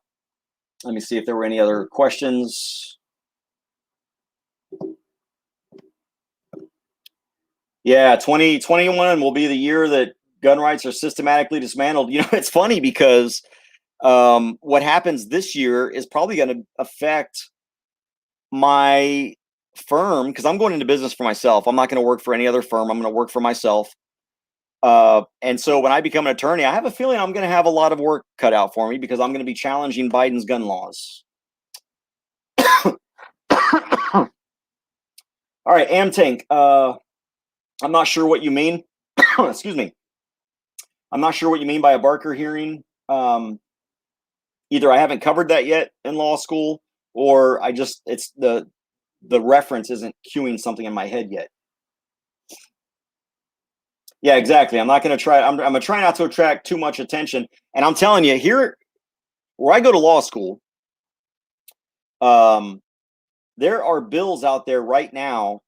Let me see if there were any other questions. Yeah, 2021 will be the year that gun rights are systematically dismantled. You know, it's funny because what happens this year is probably going to affect my firm, because I'm going into business for myself. I'm not going to work for any other firm. I'm going to work for myself. And so when I become an attorney, I have a feeling I'm going to have a lot of work cut out for me, because I'm going to be challenging Biden's gun laws. All right, Amtank. I'm not sure what you mean. Excuse me. I'm not sure what you mean by a Barker hearing. Either I haven't covered that yet in law school, or it's the reference isn't cueing something in my head yet. Yeah, exactly. I'm not going to try. I'm going to try not to attract too much attention. And I'm telling you, here where I go to law school, there are bills out there right now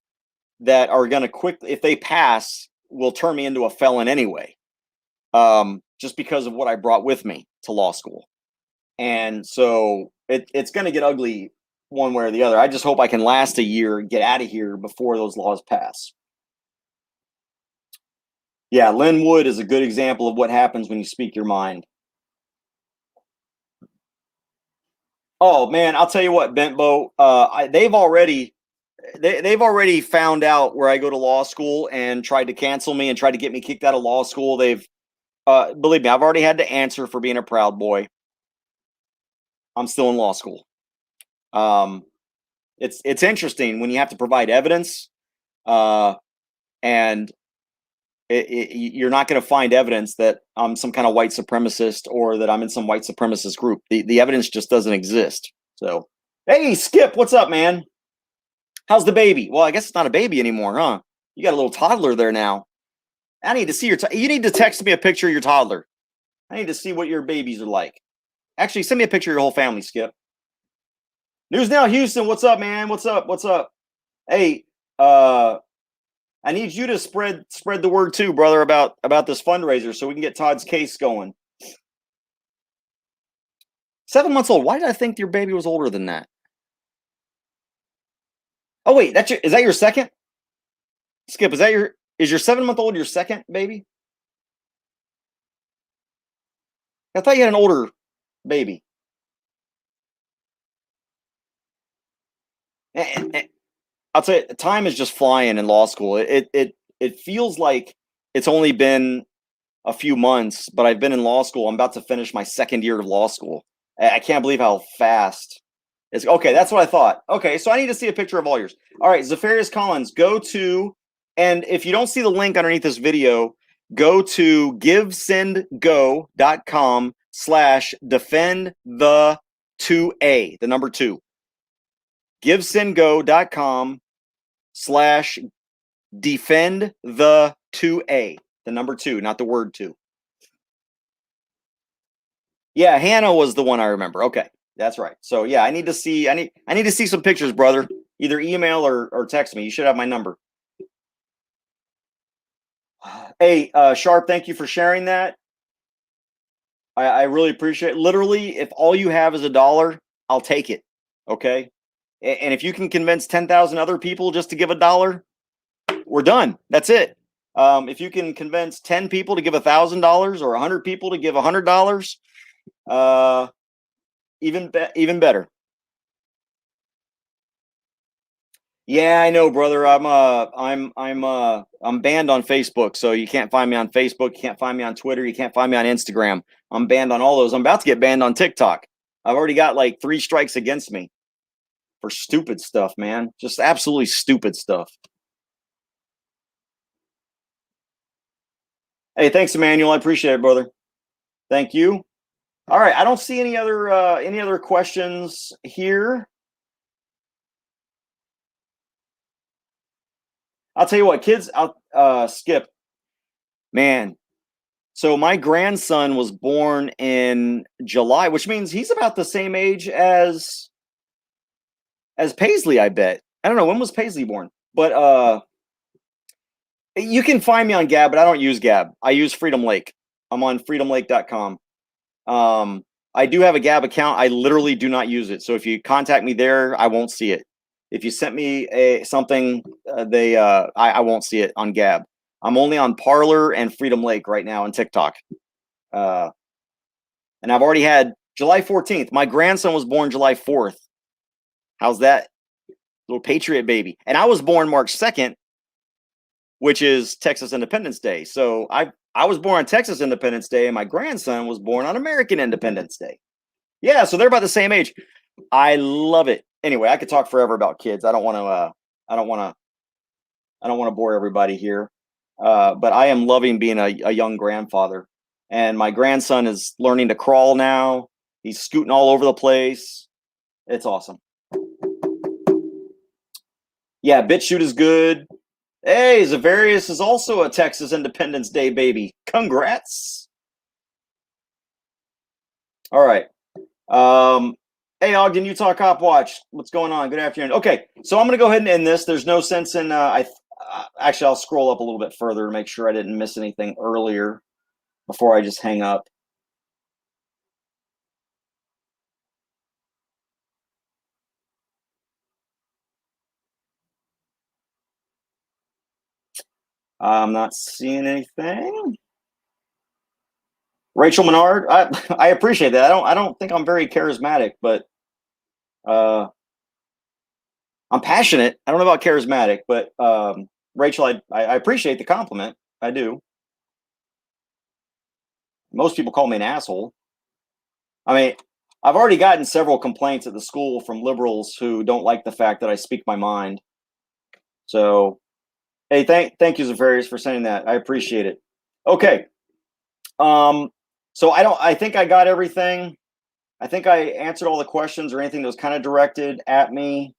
that are going to quickly, if they pass, will turn me into a felon anyway. Just because of what I brought with me to law school. And so it's going to get ugly one way or the other. I just hope I can last a year, get out of here before those laws pass. Yeah, Lynn Wood is a good example of what happens when you speak your mind. Oh man, I'll tell you what, Bentbo, they've already found out where I go to law school and tried to cancel me and tried to get me kicked out of law school. They've believe me, I've already had to answer for being a Proud Boy. I'm still in law school. It's interesting when you have to provide evidence, and you're not going to find evidence that I'm some kind of white supremacist or that I'm in some white supremacist group. The evidence just doesn't exist. So, hey, Skip, what's up, man? How's the baby? Well, I guess it's not a baby anymore, huh? You got a little toddler there now. I need to see you need to text me a picture of your toddler. I need to see what your babies are like. Actually, send me a picture of your whole family, Skip. News Now Houston, what's up, man? What's up? What's up? Hey, I need you to spread the word too, brother, about this fundraiser so we can get Todd's case going. 7 months old. Why did I think your baby was older than that? Oh wait, is that your second? Skip, is your 7-month-old your second baby? I thought you had an older baby. I'll tell you, time is just flying in law school. It feels like it's only been a few months, but I've been in law school. I'm about to finish my second year of law school. I can't believe how fast it's okay. That's what I thought. Okay, so I need to see a picture of all yours. All right, Zafarius Collins, go to, and if you don't see the link underneath this video, go to givesendgo.com/defend-the-2A, the number 2. givesendgo.com/defend-the-2A, the number 2, not the word 2. Yeah, Hannah was the one I remember. Okay, that's right. So yeah, I need to see some pictures, brother. Either email or text me. You should have my number. Hey, Sharp, thank you for sharing that. I really appreciate it. Literally, if all you have is $1, I'll take it. Okay. And if you can convince 10,000 other people just to give $1, we're done. That's it. If you can convince 10 people to give $1,000 or 100 people to give $100, even better. Yeah, I know, brother. I'm banned on Facebook, so you can't find me on Facebook. You can't find me on Twitter. You can't find me on Instagram. I'm banned on all those. I'm about to get banned on TikTok. I've already got like 3 strikes against me for stupid stuff, man. Just absolutely stupid stuff. Hey, thanks, Emmanuel. I appreciate it, brother. Thank you. All right, I don't see any other questions here. I'll tell you what, kids. I'll skip. Man, so my grandson was born in July, which means he's about the same age as Paisley, I bet. I don't know, when was Paisley born? But you can find me on Gab, but I don't use Gab. I use Freedom Lake. I'm on freedomlake.com. I do have a Gab account. I literally do not use it. So if you contact me there, I won't see it. If you sent me something, I won't see it on Gab. I'm only on Parler and Freedom Lake right now and TikTok. And I've already had July 14th. My grandson was born July 4th. How's that? Little patriot baby. And I was born March 2nd, which is Texas Independence Day. So I was born on Texas Independence Day, and my grandson was born on American Independence Day. Yeah, so they're about the same age. I love it. Anyway, I could talk forever about kids. I don't want to bore everybody here. But I am loving being a young grandfather. And my grandson is learning to crawl now. He's scooting all over the place. It's awesome. Yeah, BitChute is good. Hey, Zavarius is also a Texas Independence Day baby. Congrats. All right. Hey, Ogden, Utah Cop Watch. What's going on? Good afternoon. Okay, so I'm going to go ahead and end this. There's no sense in actually, I'll scroll up a little bit further to make sure I didn't miss anything earlier before I just hang up. I'm not seeing anything. Rachel Menard, I appreciate that. I don't think I'm very charismatic, but I'm passionate. I don't know about charismatic, but Rachel, I appreciate the compliment. I do. Most people call me an asshole. I mean, I've already gotten several complaints at the school from liberals who don't like the fact that I speak my mind. So, hey, thank you, Zafarius, for saying that. I appreciate it. Okay. So I think I got everything. I think I answered all the questions or anything that was kind of directed at me.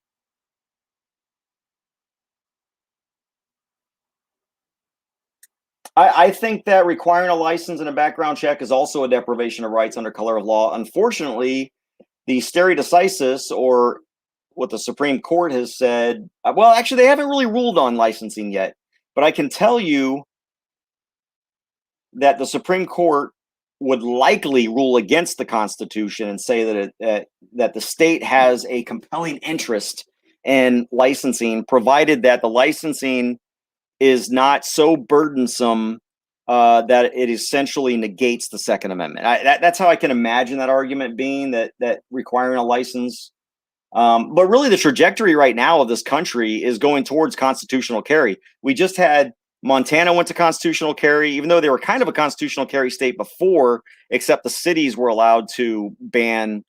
I think that requiring a license and a background check is also a deprivation of rights under color of law. Unfortunately, the stare decisis, or what the Supreme Court has said, well, actually, they haven't really ruled on licensing yet. But I can tell you that the Supreme Court would likely rule against the Constitution and say that the state has a compelling interest in licensing, provided that the licensing is not so burdensome that it essentially negates the Second Amendment. That's how I can imagine that argument being, that requiring a license. But really, the trajectory right now of this country is going towards constitutional carry. We just had Montana went to constitutional carry, even though they were kind of a constitutional carry state before, except the cities were allowed to ban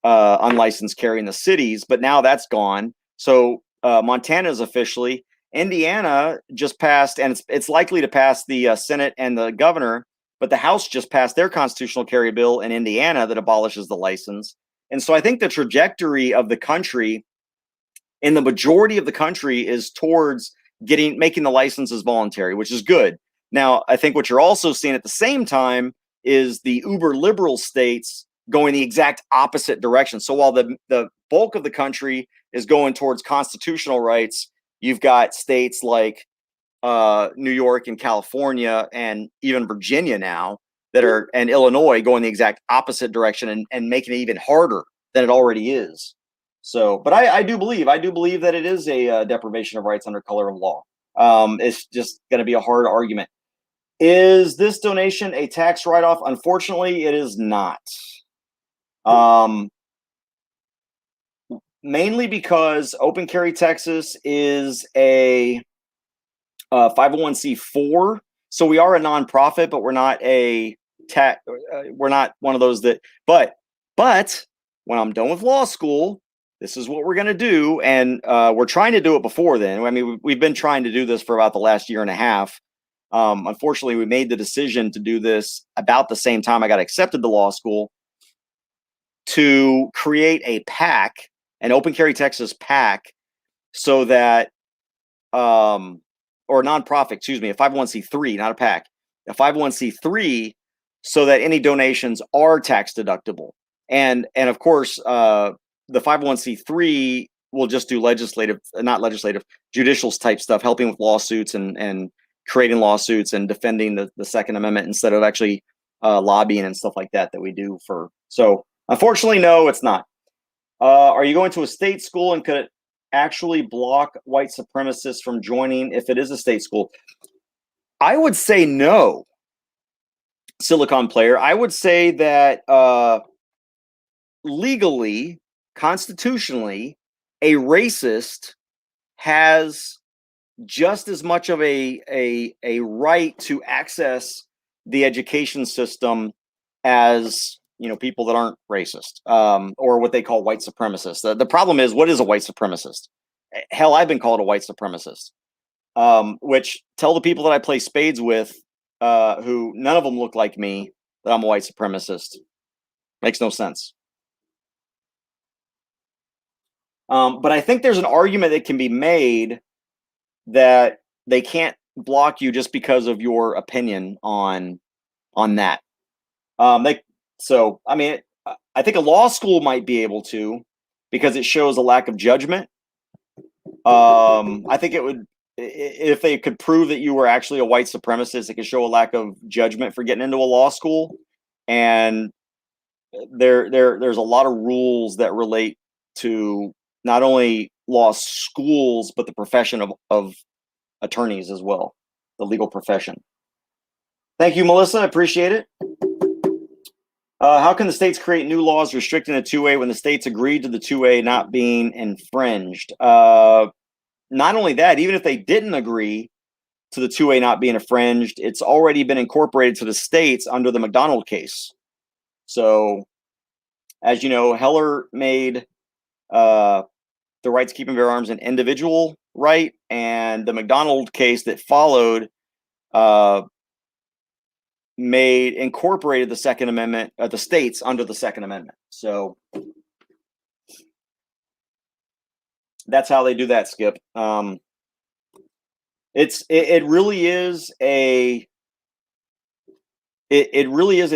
unlicensed carry in the cities. But now that's gone. So Montana is officially. Indiana just passed, and it's likely to pass the Senate and the governor. But the House just passed their constitutional carry bill in Indiana that abolishes the license. And so I think the trajectory of the country, in the majority of the country, is towards making the licenses voluntary, which is good. Now, I think what you're also seeing at the same time is the uber liberal states going the exact opposite direction. So while the bulk of the country is going towards constitutional rights, you've got states like New York and California and even Virginia now and Illinois going the exact opposite direction and making it even harder than it already is. So, but I do believe that it is a deprivation of rights under color of law. It's just going to be a hard argument. Is this donation a tax write-off? Unfortunately, it is not. Mainly because Open Carry Texas is a 501c4, so we are a nonprofit, but we're not we're not one of those that. But when I'm done with law school, this is what we're going to do, and we're trying to do it before then. I mean, we've been trying to do this for about the last year and a half. Unfortunately, we made the decision to do this about the same time I got accepted to law school, to create a PAC, an Open Carry Texas PAC, so that or nonprofit, excuse me, a 501c3, not a PAC, a 501c3, so that any donations are tax deductible. And of course, the 501c3 will just do judicial type stuff, helping with lawsuits and creating lawsuits and defending the Second Amendment instead of actually lobbying and stuff like that we do for. So unfortunately, no, it's not. Are you going to a state school, and could it actually block white supremacists from joining if it is a state school? I would say no, Silicon Player. I would say that legally, constitutionally, a racist has just as much of a right to access the education system as people that aren't racist, or what they call white supremacists. The problem is, what is a white supremacist? Hell, I've been called a white supremacist, which tell the people that I play spades with, who none of them look like me, that I'm a white supremacist. Makes no sense. But I think there's an argument that can be made that they can't block you just because of your opinion on that. So, I mean, I think a law school might be able to, because it shows a lack of judgment. I think it would, if they could prove that you were actually a white supremacist, it could show a lack of judgment for getting into a law school. And there's a lot of rules that relate to not only law schools, but the profession of attorneys as well, the legal profession. Thank you, Melissa. I appreciate it. How can the states create new laws restricting the 2A when the states agreed to the 2A not being infringed? Not only that, even if they didn't agree to the 2A not being infringed, it's already been incorporated to the states under the McDonald case. So, as you know, Heller made the right to keep and bear arms an individual right, and the McDonald case that followed incorporated the Second Amendment, the states under the Second Amendment. So that's how they do that, Skip. It really is an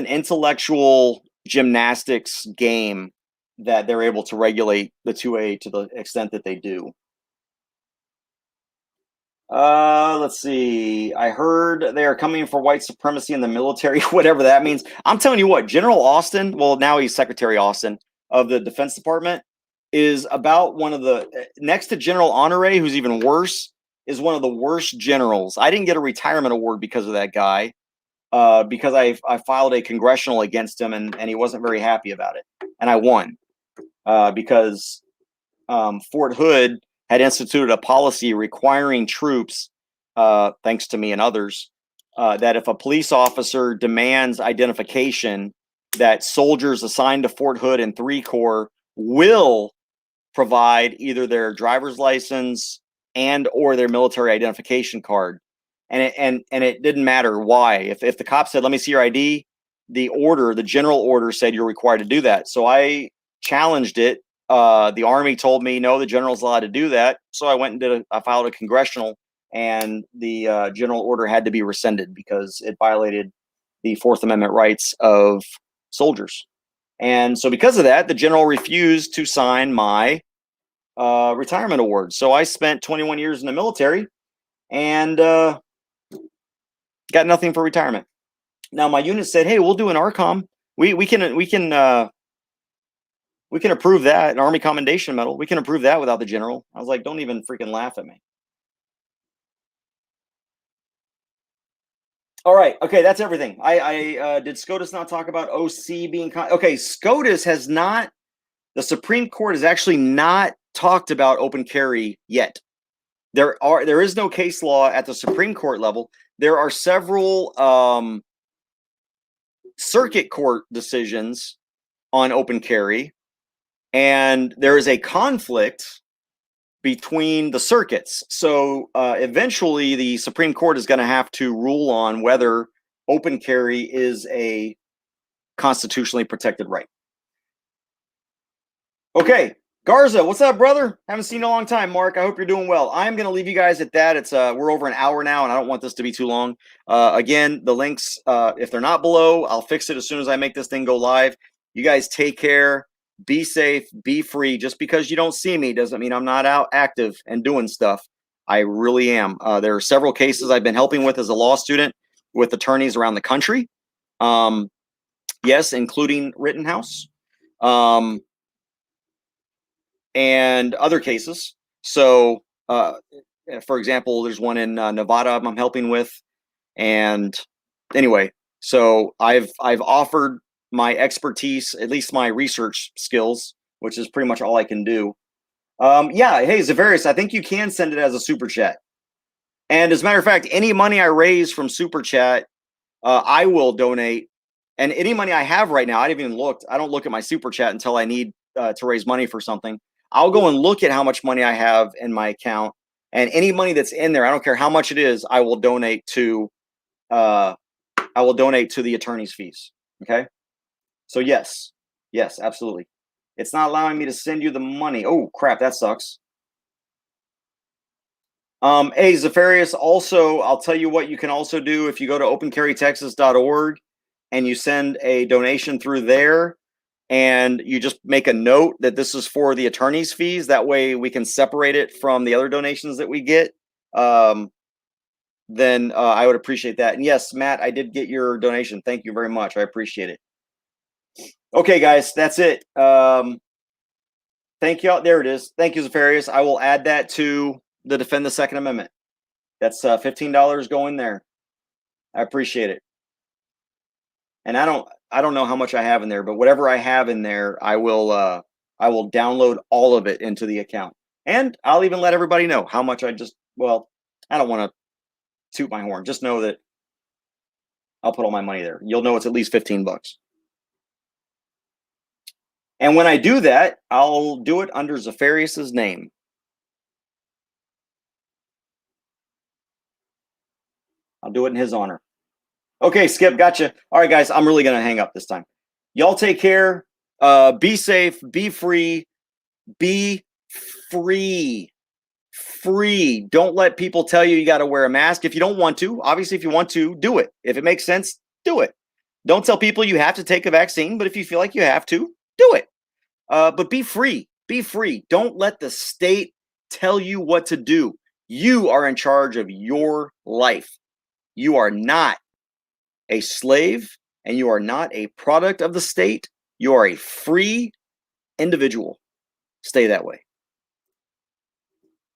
intellectual gymnastics game that they're able to regulate the 2A to the extent that they do. Let's see. I heard they are coming for white supremacy in the military, whatever that means. I'm telling you what, General Austin, well, now he's Secretary Austin of the Defense Department, is about one of the, next to General Honore, who's even worse, is one of the worst generals. I didn't get a retirement award because of that guy, because I filed a congressional against him, and he wasn't very happy about it. And I won, because Fort Hood had instituted a policy requiring troops, thanks to me and others, that if a police officer demands identification, that soldiers assigned to Fort Hood and 3 Corps will provide either their driver's license and or their military identification card. And it didn't matter why. If the cop said, "Let me see your ID," the general order said you're required to do that. So I challenged it. The Army told me no, the general's allowed to do that. So I went and I filed a congressional, and the general order had to be rescinded because it violated the Fourth Amendment rights of soldiers. And so because of that, the general refused to sign my retirement award. So I spent 21 years in the military and got nothing for retirement. Now my unit said, "Hey, we'll do an ARCOM. We can approve that, an Army Commendation Medal. We can approve that without the general." I was like, "Don't even freaking laugh at me." All right. Okay, that's everything. I did SCOTUS not talk about OC being okay? SCOTUS has not. The Supreme Court has actually not talked about open carry yet. There is no case law at the Supreme Court level. There are several circuit court decisions on open carry, and there is a conflict between the circuits. So eventually the Supreme Court is going to have to rule on whether open carry is a constitutionally protected right. Okay, Garza, what's up, brother? Haven't seen you in a long time, Mark. I hope you're doing well. I'm going to leave you guys at that. It's we're over an hour now, and I don't want this to be too long. Again, the links, if they're not below, I'll fix it as soon as I make this thing go live. You guys take care. Be safe, be free. Just because you don't see me doesn't mean I'm not out active and doing stuff. I really am. There are several cases I've been helping with as a law student with attorneys around the country. Yes, including Rittenhouse. And other cases. So, for example, there's one in Nevada I'm helping with. And anyway, so I've offered my expertise, at least my research skills, which is pretty much all I can do. Yeah, hey, Zavarius, I think you can send it as a super chat. And as a matter of fact, any money I raise from super chat, I will donate. And any money I have right now, I haven't even looked. I don't look at my super chat until I need to raise money for something. I'll go and look at how much money I have in my account, and any money that's in there, I don't care how much it is, I will donate to the attorney's fees. Okay. So yes, absolutely. It's not allowing me to send you the money. Oh crap, that sucks. Hey, Zafarius, also, I'll tell you what you can also do. If you go to opencarrytexas.org and you send a donation through there, and you just make a note that this is for the attorney's fees, that way we can separate it from the other donations that we get, then I would appreciate that. And yes, Matt, I did get your donation. Thank you very much. I appreciate it. Okay, guys, that's it. Thank you. There it is. Thank you, Zafarius. I will add that to the Defend the Second Amendment. That's $15 going there. I appreciate it. And I don't know how much I have in there, but whatever I have in there, I will download all of it into the account. And I'll even let everybody know how much I don't want to toot my horn. Just know that I'll put all my money there. You'll know it's at least $15. And when I do that, I'll do it under Zafarius's name. I'll do it in his honor. Okay, Skip, gotcha. All right, guys, I'm really going to hang up this time. Y'all take care. Be safe. Be free. Be free. Free. Don't let people tell you got to wear a mask if you don't want to. Obviously, if you want to, do it. If it makes sense, do it. Don't tell people you have to take a vaccine, but if you feel like you have to, do it. But be free. Be free. Don't let the state tell you what to do. You are in charge of your life. You are not a slave, and you are not a product of the state. You are a free individual. Stay that way.